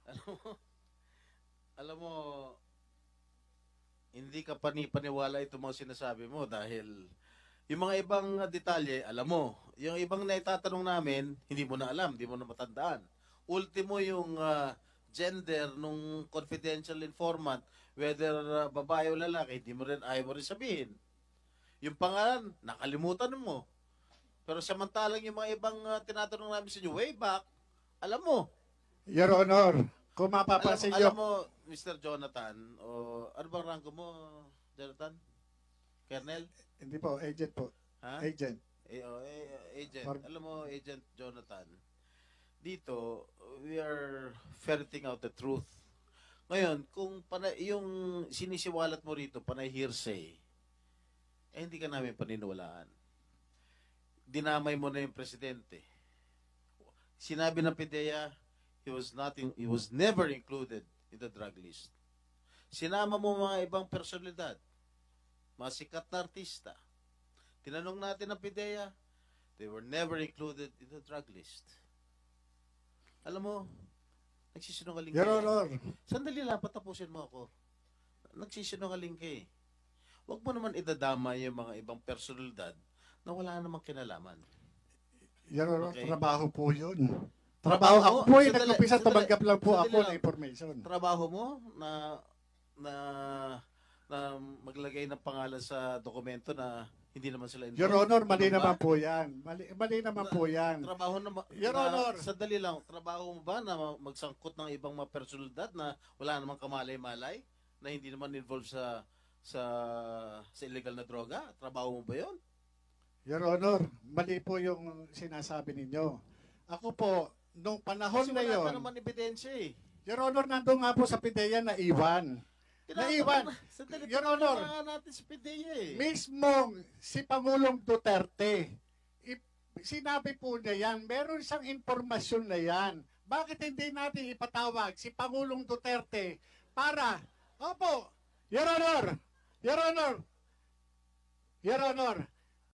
Alam mo, alam mo, hindi ka panipaniwala itong mga sinasabi mo dahil yung mga ibang detalye, alam mo. Yung ibang naitatanong namin, hindi mo na alam, hindi mo na matandaan. Ultimo yung gender nung confidential informant, whether babae o lalaki, hindi mo rin, ayaw mo rin sabihin. Yung pangalan, nakalimutan mo. Pero samantalang yung mga ibang tinatanong namin sa inyo, way back, alam mo. Your Honor, kung Alam, mapapansin alam nyo, mo, Mr. Jonathan, o ano bang rango mo, Jonathan? Colonel? hindi po, agent po. Ha? Agent. Agent. For- Alam mo, Agent Jonathan, dito, we are ferreting out the truth. Ngayon, kung yung sinisiwalat mo rito, panay hearsay, eh hindi ka namin paniniwalaan. Dinamay mo na yung presidente. Sinabi ng PIDEA, he was never included in the drug list. Sinama mo mga ibang personalidad, mga sikat na artista. Tinanong natin ng PIDEA, they were never included in the drug list. Alam mo, nagsisinungaling ka. Your Honor, Sandali lang, patapusin mo ako. Nagsisinungaling ka eh. Huwag mo naman idadama yung mga ibang personalidad na wala namang kinalaman. Your Honor, Okay. trabaho po yun. Trabaho Trabaho ako mo? po yung Sandali, nag-umpisa, sandali, tumanggap lang po sandali ako lang. ng information. Trabaho mo na maglagay ng pangalan sa dokumento na hindi naman sila involved. Your Honor, mali Ano ba? naman po yan. Mali naman po yan. Trabaho na, Your Honor. Sandali lang, trabaho mo ba na magsangkot ng ibang mga personalidad na wala namang kamalay-malay, na hindi naman involved sa illegal na droga? Trabaho mo ba 'yon? Your Honor, mali po yung sinasabi ninyo. Ako po, nung panahon Kasi na wala yon, ka naman ebidensya eh. Your Honor, nandun nga po sa PIDEA na iwan. Naiwan. Sandali, Your Honor. tinatanong natin si PIDEA eh. Mismong si Pangulong Duterte, sinabi po niya yan, meron siyang impormasyon na yan. Bakit hindi natin ipatawag si Pangulong Duterte para, opo, Your Honor, Your Honor, Your Honor,